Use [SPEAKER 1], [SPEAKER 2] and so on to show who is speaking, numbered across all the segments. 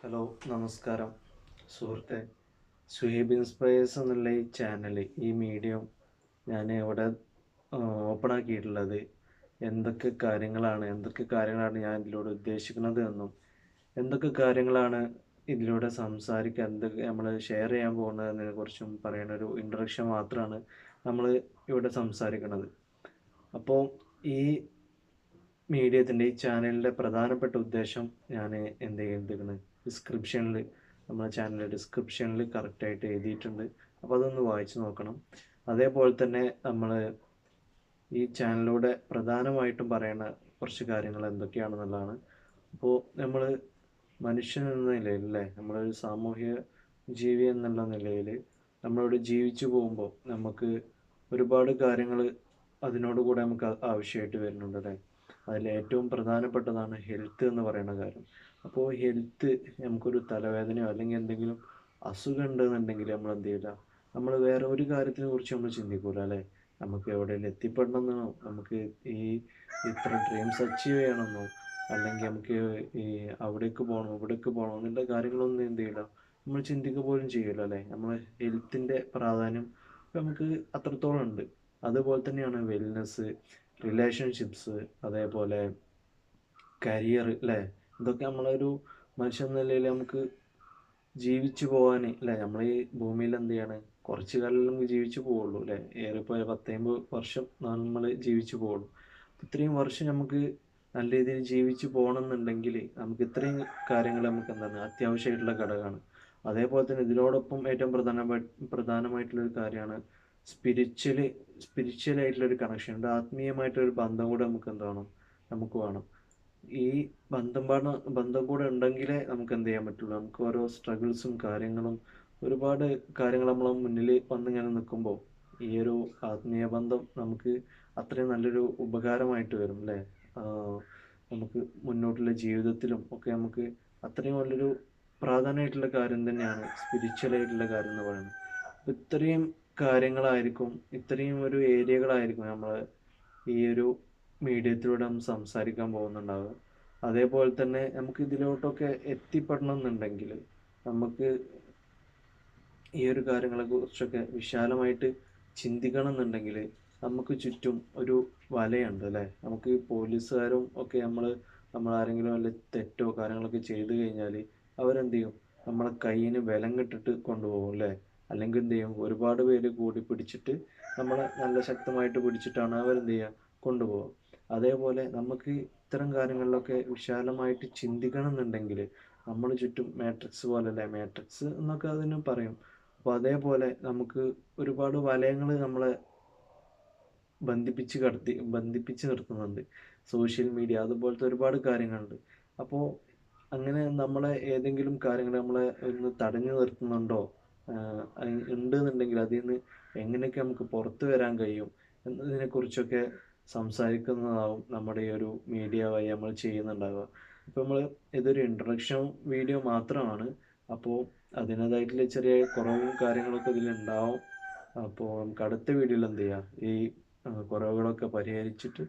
[SPEAKER 1] Hello, നമസ്കാരം സുഹൃത്തെ. Suhaib inspires എന്നുള്ള ഈ ചാനൽ, ഈ മീഡിയം ഞാൻ ഇവിടെ ഓപ്പൺ ആക്കിയിട്ടുള്ളത് എന്തൊക്കെ കാര്യങ്ങളാണ് ഞാൻ ഇതിലൂടെ ഉദ്ദേശിക്കുന്നത് എന്നും എന്തൊക്കെ കാര്യങ്ങളാണ് ഇതിലൂടെ സംസാരിക്കുക, എന്തൊക്കെ നമ്മൾ ഷെയർ ചെയ്യാൻ പോകുന്നതിനെ കുറിച്ചും പറയുന്ന ഒരു ഇൻട്രൊഡക്ഷൻ മാത്രമാണ് നമ്മൾ ഇവിടെ സംസാരിക്കുന്നത്. അപ്പോൾ ഈ ഈ ചാനലിൻ്റെ പ്രധാനപ്പെട്ട ഉദ്ദേശം ഞാൻ എന്ത് ചെയ്തിരിക്കുന്നത് നമ്മുടെ ചാനലിൻ്റെ ഡിസ്ക്രിപ്ഷനിൽ കറക്റ്റായിട്ട് എഴുതിയിട്ടുണ്ട്. അപ്പോൾ അതൊന്ന് വായിച്ച് നോക്കണം. അതേപോലെ തന്നെ നമ്മൾ ഈ ചാനലിലൂടെ പ്രധാനമായിട്ടും പറയുന്ന കുറച്ച് കാര്യങ്ങൾ എന്തൊക്കെയാണെന്നുള്ളതാണ്. അപ്പോൾ നമ്മൾ മനുഷ്യൻ എന്ന നിലയിൽ അല്ലേ, നമ്മളൊരു സാമൂഹിക ജീവി എന്നുള്ള നിലയിൽ നമ്മളിവിടെ ജീവിച്ചു പോകുമ്പോൾ നമുക്ക് ഒരുപാട് കാര്യങ്ങൾ അതിനോട് കൂടെ നമുക്ക് ആവശ്യമായിട്ട് വരുന്നുണ്ട് അല്ലേ. അതിൽ ഏറ്റവും പ്രധാനപ്പെട്ടതാണ് ഹെൽത്ത് എന്ന് പറയുന്ന കാര്യം. അപ്പോൾ ഹെൽത്ത്, നമുക്കൊരു തലവേദനയോ അല്ലെങ്കിൽ എന്തെങ്കിലും അസുഖം ഉണ്ടെന്നുണ്ടെങ്കിൽ നമ്മൾ എന്ത് ചെയ്യില്ല, നമ്മൾ വേറെ ഒരു കാര്യത്തിനെ കുറിച്ച് നമ്മൾ ചിന്തിക്കൂല അല്ലേ. നമുക്ക് എവിടെയെങ്കിലും എത്തിപ്പെടണമെന്നോ, നമുക്ക് ഈ ഇത്ര ഡ്രീംസ് അച്ചീവ് ചെയ്യണമെന്നോ, അല്ലെങ്കിൽ നമുക്ക് ഈ അവിടേക്ക് പോകണം ഇവിടേക്ക് പോകണം എന്നുള്ള കാര്യങ്ങളൊന്നും എന്ത് ചെയ്യില്ല, നമ്മൾ ചിന്തിക്കുക പോലും ചെയ്യില്ല അല്ലേ. നമ്മൾ ഹെൽത്തിൻ്റെ പ്രാധാന്യം നമുക്ക് അത്രത്തോളം ഉണ്ട്. അതുപോലെ തന്നെയാണ് വെൽനെസ്, റിലേഷൻഷിപ്സ്, അതേപോലെ കരിയർ അല്ലേ. ഇതൊക്കെ നമ്മളൊരു മനുഷ്യൻ എന്ന നിലയിൽ നമുക്ക് ജീവിച്ചു പോകാൻ അല്ലേ, നമ്മൾ ഈ ഭൂമിയിൽ എന്ത് ചെയ്യാണ്, കുറച്ച് കാലം നമുക്ക് ജീവിച്ചു പോവുള്ളൂ അല്ലേ. ഏറിപ്പോയ 10-50 വർഷം നമ്മൾ ജീവിച്ചു പോവുള്ളൂ. ഇത്രയും വർഷം നമുക്ക് നല്ല രീതിയിൽ ജീവിച്ചു പോകണമെന്നുണ്ടെങ്കിൽ നമുക്ക് ഇത്രയും കാര്യങ്ങൾ നമുക്ക് എന്താണ് അത്യാവശ്യമായിട്ടുള്ള ഘടകമാണ്. അതേപോലെ തന്നെ ഇതിനോടൊപ്പം ഏറ്റവും പ്രധാനമായിട്ടുള്ളൊരു കാര്യമാണ് സ്പിരിച്വലായിട്ടുള്ളൊരു കണക്ഷൻ, ഒരു ആത്മീയമായിട്ടൊരു ബന്ധം കൂടെ നമുക്ക് വേണം. ഈ ബന്ധം കൂടെ ഉണ്ടെങ്കിലേ നമുക്ക് എന്ത് ചെയ്യാൻ പറ്റുള്ളൂ. നമുക്ക് ഓരോ സ്ട്രഗിൾസും കാര്യങ്ങളും ഒരുപാട് കാര്യങ്ങൾ നമ്മളെ മുന്നിൽ വന്നിങ്ങനെ നിൽക്കുമ്പോൾ ഈ ഒരു ആത്മീയ ബന്ധം നമുക്ക് അത്രയും നല്ലൊരു ഉപകാരമായിട്ട് വരും അല്ലേ. നമുക്ക് മുന്നോട്ടുള്ള ജീവിതത്തിലും ഒക്കെ നമുക്ക് അത്രയും നല്ലൊരു പ്രാധാന്യമായിട്ടുള്ള കാര്യം തന്നെയാണ് സ്പിരിച്വലായിട്ടുള്ള കാര്യം എന്ന് പറയുന്നത്. അപ്പോൾ ഇത്രയും ഒരു ഏരിയകളായിരിക്കും നമ്മൾ ഈ ഒരു മീഡിയത്തിലൂടെ നമ്മൾ സംസാരിക്കാൻ പോകുന്നുണ്ടാവുക. അതേപോലെ തന്നെ നമുക്ക് ഇതിലോട്ടൊക്കെ എത്തിപ്പെടണം എന്നുണ്ടെങ്കിൽ നമുക്ക് ഈ ഒരു കാര്യങ്ങളെ കുറിച്ചൊക്കെ വിശാലമായിട്ട് ചിന്തിക്കണം എന്നുണ്ടെങ്കിൽ നമുക്ക് ചുറ്റും ഒരു വലയുണ്ട് അല്ലേ. നമുക്ക് പോലീസുകാരും ഒക്കെ നമ്മളാരെങ്കിലും വല്ല തെറ്റോ കാര്യങ്ങളൊക്കെ ചെയ്തു കഴിഞ്ഞാൽ അവരെന്ത് ചെയ്യും, നമ്മളെ കയ്യിന് ബലം കെട്ടിട്ട് കൊണ്ടുപോകും അല്ലേ. അല്ലെങ്കിൽ എന്ത് ചെയ്യും, ഒരുപാട് പേര് കൂടി പിടിച്ചിട്ട് നമ്മളെ നല്ല ശക്തമായിട്ട് പിടിച്ചിട്ടാണ് അവരെന്ത് ചെയ്യുക, കൊണ്ടുപോകുക. അതേപോലെ നമുക്ക് ഇത്തരം കാര്യങ്ങളിലൊക്കെ വിശാലമായിട്ട് ചിന്തിക്കണം എന്നുണ്ടെങ്കിൽ നമ്മൾ ചുറ്റും മാട്രിക്സ് പോലല്ലേ, മാട്രിക്സ് എന്നൊക്കെ അതിന് പറയും. അപ്പോൾ അതേപോലെ നമുക്ക് ഒരുപാട് വലയങ്ങൾ നമ്മളെ ബന്ധിപ്പിച്ച് നിർത്തുന്നുണ്ട്. സോഷ്യൽ മീഡിയ അതുപോലത്തെ ഒരുപാട് കാര്യങ്ങളുണ്ട്. അപ്പോൾ അങ്ങനെ നമ്മളെ ഏതെങ്കിലും കാര്യങ്ങൾ നമ്മളെ ഒന്ന് തടഞ്ഞു നിർത്തുന്നുണ്ടോ, ഉണ്ട് എന്നുണ്ടെങ്കിൽ അതിൽ നിന്ന് എങ്ങനെയൊക്കെ നമുക്ക് പുറത്തു വരാൻ കഴിയും എന്നതിനെക്കുറിച്ചൊക്കെ സംസാരിക്കുന്നതാവും നമ്മുടെ ഈ ഒരു മീഡിയ വഴി നമ്മൾ ചെയ്യുന്നുണ്ടാവുക. ഇപ്പോൾ ഇതൊരു ഇൻട്രൊഡക്ഷൻ വീഡിയോ മാത്രമാണ്. അപ്പോൾ അതിൻ്റേതായിട്ടുള്ള ചെറിയ കുറവും കാര്യങ്ങളൊക്കെ ഇതിലുണ്ടാവും. അപ്പോൾ നമുക്ക് അടുത്ത വീഡിയോയിൽ എന്ത് ചെയ്യാം, ഈ കുറവുകളൊക്കെ പരിഹരിച്ചിട്ട്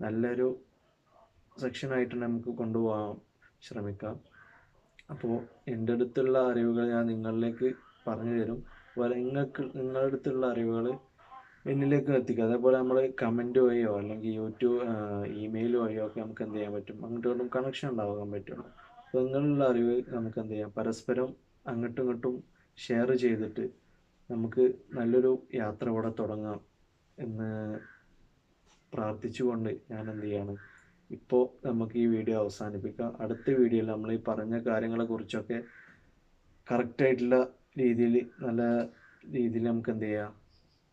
[SPEAKER 1] നല്ലൊരു സെക്ഷനായിട്ട് നമുക്ക് കൊണ്ടുപോകാൻ ശ്രമിക്കാം. അപ്പോൾ എൻ്റെ അടുത്തുള്ള അറിവുകൾ ഞാൻ നിങ്ങളിലേക്ക് പറഞ്ഞു തരും. അതുപോലെ നിങ്ങളുടെ അടുത്തുള്ള അറിവുകൾ എന്നിലേക്ക് എത്തിക്കുക. അതേപോലെ നമ്മൾ കമൻറ്റ് വഴിയോ അല്ലെങ്കിൽ ഇമെയിൽ വഴിയോ ഒക്കെ നമുക്ക് എന്ത് ചെയ്യാൻ പറ്റും, അങ്ങോട്ടും ഇങ്ങോട്ടും കണക്ഷൻ ഉണ്ടാകാൻ പറ്റുള്ളൂ. അപ്പോൾ നിങ്ങളുള്ള അറിവ് നമുക്ക് എന്ത് ചെയ്യാം, പരസ്പരം അങ്ങോട്ടും ഇങ്ങോട്ടും ഷെയർ ചെയ്തിട്ട് നമുക്ക് നല്ലൊരു യാത്ര ഇവിടെ തുടങ്ങാം എന്ന് പ്രാർത്ഥിച്ചുകൊണ്ട് ഞാൻ എന്ത് ചെയ്യാണ്, ഇപ്പോൾ നമുക്ക് ഈ വീഡിയോ അവസാനിപ്പിക്കാം. അടുത്ത വീഡിയോയിൽ നമ്മൾ ഈ പറഞ്ഞ കാര്യങ്ങളെക്കുറിച്ചൊക്കെ കറക്റ്റായിട്ടുള്ള രീതിയിൽ നല്ല രീതിയിൽ നമുക്ക് എന്ത് ചെയ്യാം,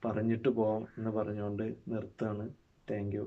[SPEAKER 1] പറഞ്ഞിട്ട് പോകാം എന്ന് പറഞ്ഞുകൊണ്ട് നിർത്തുകയാണ്. Thank you.